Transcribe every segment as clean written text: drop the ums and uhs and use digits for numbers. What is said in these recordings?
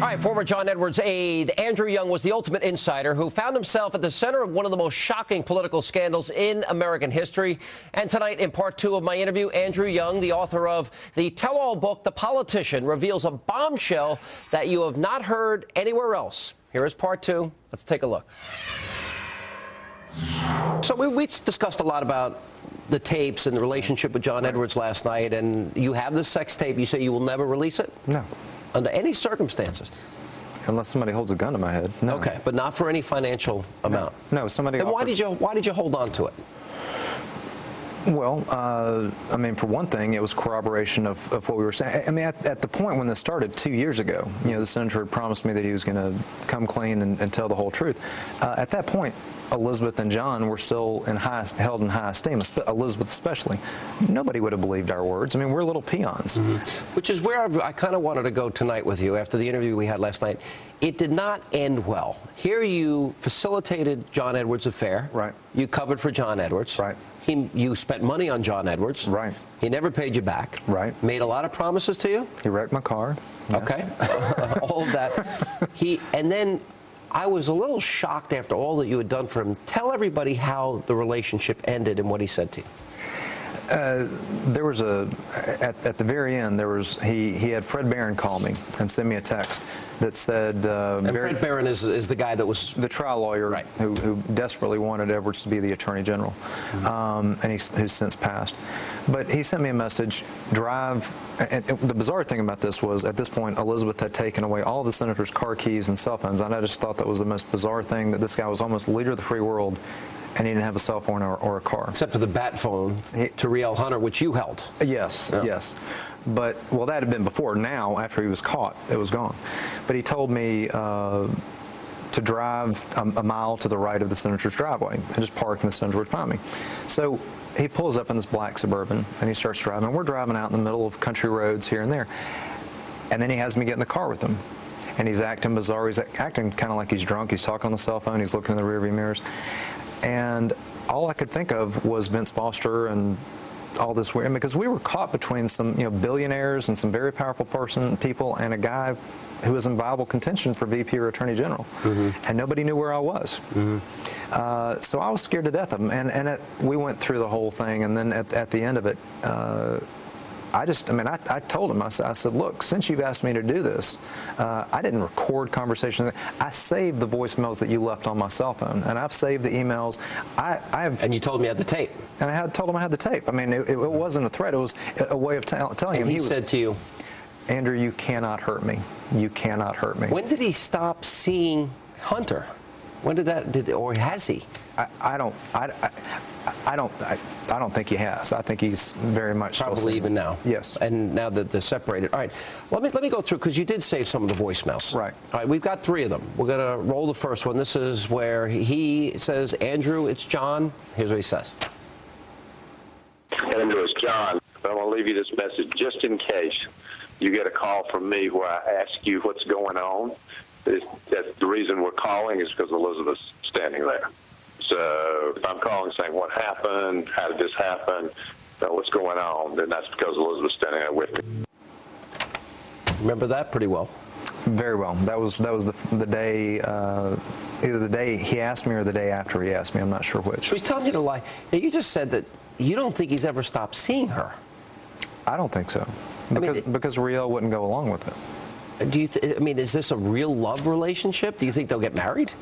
All right, former John Edwards aide Andrew Young was the ultimate insider who found himself at the center of one of the most shocking political scandals in American history. And tonight, in part 2 of my interview, Andrew Young, the author of the tell-all book, The Politician, reveals a bombshell that you have not heard anywhere else. Here is part 2. Let's take a look. So we discussed a lot about the tapes and the relationship with John Edwards last night, and you have the sex tape. You say you will never release it? No. Under any circumstances? Unless somebody holds a gun to my head. No. Okay, but not for any financial amount? No, somebody Then offers... why did you hold on to it? Well, I mean, for one thing, it was corroboration of what we were saying. I mean, at the point when this started 2 years ago, you know, the senator had promised me that he was going to come clean and tell the whole truth. At that point, Elizabeth and John were still held in high esteem, Elizabeth especially. Nobody would have believed our words. I mean, we're little peons. Mm-hmm. Which is where I kind of wanted to go tonight with you after the interview we had last night. It did not end well. Here you facilitated John Edwards' affair. Right. You covered for John Edwards. Right. You spent money on John Edwards. Right. He never paid you back. Right. Made a lot of promises to you. He wrecked my car. Yes. Okay. All of that. And then I was a little shocked after all that you had done for him. Tell everybody how the relationship ended and what he said to you. There was at the very end, he had Fred Barron call me and send me a text that said... Fred Barron is the guy that was... The trial lawyer, right, who desperately wanted Edwards to be the Attorney General, mm-hmm. And who's since passed. But he sent me a message, drive... And the bizarre thing about this was, at this point, Elizabeth had taken away all of the senator's car keys and cell phones, and I just thought that was the most bizarre thing, that this guy was almost the leader of the free world, and he didn't have a cell phone or a car. Except for the bat phone to Riel Hunter, which you held. Yes, yeah. Yes. But, well, that had been before. Now, after he was caught, it was gone. But he told me to drive a mile to the right of the senator's driveway and just park, and the senator would find me. So he pulls up in this black Suburban, and he starts driving. We're driving out in the middle of country roads here and there. And then he has me get in the car with him. And he's acting bizarre. He's acting kind of like he's drunk. He's talking on the cell phone. He's looking in the rearview mirrors. And all I could think of was Vince Foster and all this weird, because we were caught between some, you know, billionaires and some very powerful people and a guy who was in viable contention for VP or Attorney General, mm-hmm. and nobody knew where I was. Mm-hmm. So I was scared to death of him, and we went through the whole thing, and then at the end of it, I told him, I said, look, since you've asked me to do this, I didn't record conversations. I saved the voicemails that you left on my cell phone, and I've saved the emails. And you told me I had the tape. And I told him I had the tape. I mean, it wasn't a threat. It was a way of telling him. And he said to you, Andrew, you cannot hurt me. You cannot hurt me. When did he stop seeing Hunter? When or has he? I don't think he has. I think he's very much probably even now. Yes. And now that they're separated. All right. Let me go through, because you did save some of the voicemails. Right. All right. We've got 3 of them. We're going to roll the first one. This is where he says, Andrew, it's John. Here's what he says. Andrew, it's John. I'm going to leave you this message just in case you get a call from me where I ask you what's going on. That's the reason we're calling is because Elizabeth's standing there. So if I'm calling saying what happened, how did this happen, what's going on, then that's because Elizabeth's standing there with me. Remember that pretty well. Very well. That was the day, either the day he asked me or the day after he asked me. I'm not sure which. So he's telling you to lie. Now, you just said that you don't think he's ever stopped seeing her. I don't think so. Because Riel wouldn't go along with it. Is this a real love relationship? Do you think they'll get married?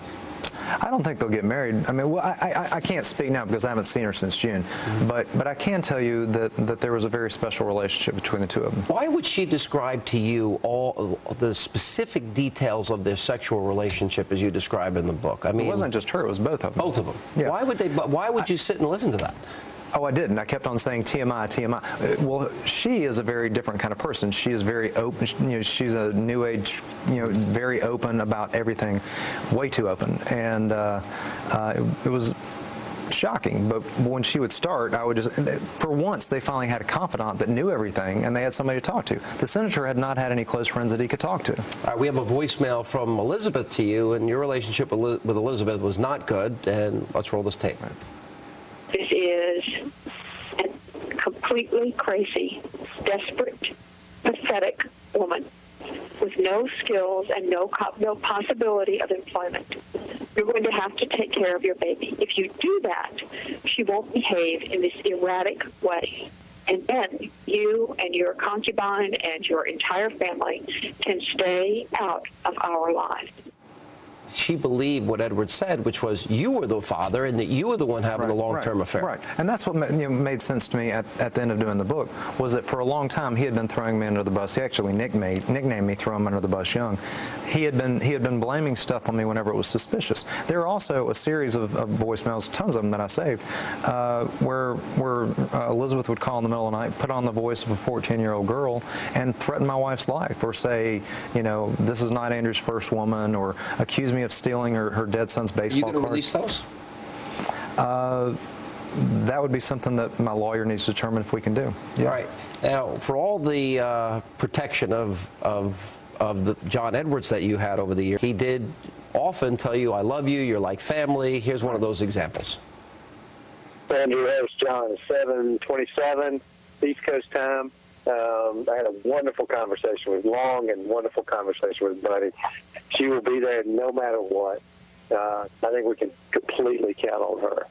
I don't think they'll get married. I mean, well, I can't speak now because I haven't seen her since June. Mm-hmm. But I can tell you that there was a very special relationship between the two of them. Why would she describe to you all the specific details of their sexual relationship as you describe in the book? I mean, it wasn't just her; it was both of them. Both of them. Yeah. Why would you sit and listen to that? Oh, I didn't. I kept on saying TMI, TMI. Well, she is a very different kind of person. She is very open. You know, she's a new age, you know, very open about everything, way too open. And it was shocking. But when she would start, I would just, for once, they finally had a confidant that knew everything, and they had somebody to talk to. The senator had not had any close friends that he could talk to. All right, we have a voicemail from Elizabeth to you, and your relationship with Elizabeth was not good. And let's roll this tape. Right. This is a completely crazy, desperate, pathetic woman. with no skills and no possibility of employment. You're going to have to take care of your baby. If you do that, she won't behave in this erratic way. And then you and your concubine and your entire family can stay out of our lives. She believed what Edward said, which was you were the father and that you were the one having the long-term affair. Right, and that's what made sense to me at the end of doing the book, was that for a long time he had been throwing me under the bus. He actually nicknamed me "Throw him under the bus young." He had been blaming stuff on me whenever it was suspicious. There were also a series of voicemails, tons of them that I saved, where Elizabeth would call in the middle of the night, put on the voice of a 14-year-old girl, and threaten my wife's life, or say, this is not Andrew's first woman, or accuse me of stealing her dead son's baseball cards. You going to release those? That would be something that my lawyer needs to determine if we can do. Yeah. All right. Now, for all the protection of the John Edwards that you had over the years, he did often tell you, "I love you, you're like family." Here's one of those examples. Andrew, that was John, 7:27 East Coast time. I had a wonderful conversation with Long and wonderful conversation with Buddy. She will be there no matter what. I think we can completely count on her.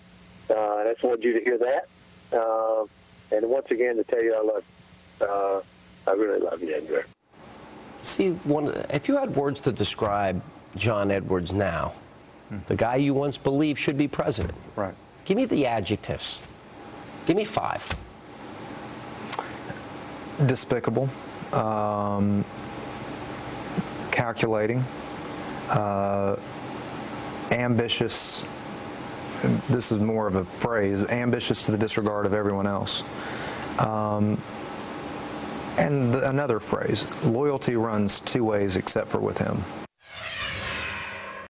And I just wanted you to hear that. And once again, to tell you I love I really love you, Andrew. See, if you had words to describe John Edwards now, the guy you once believed should be president, right? Give me the adjectives. Give me 5. Despicable, calculating, ambitious. This is more of a phrase, ambitious to the disregard of everyone else. And another phrase, loyalty runs 2 ways except for with him.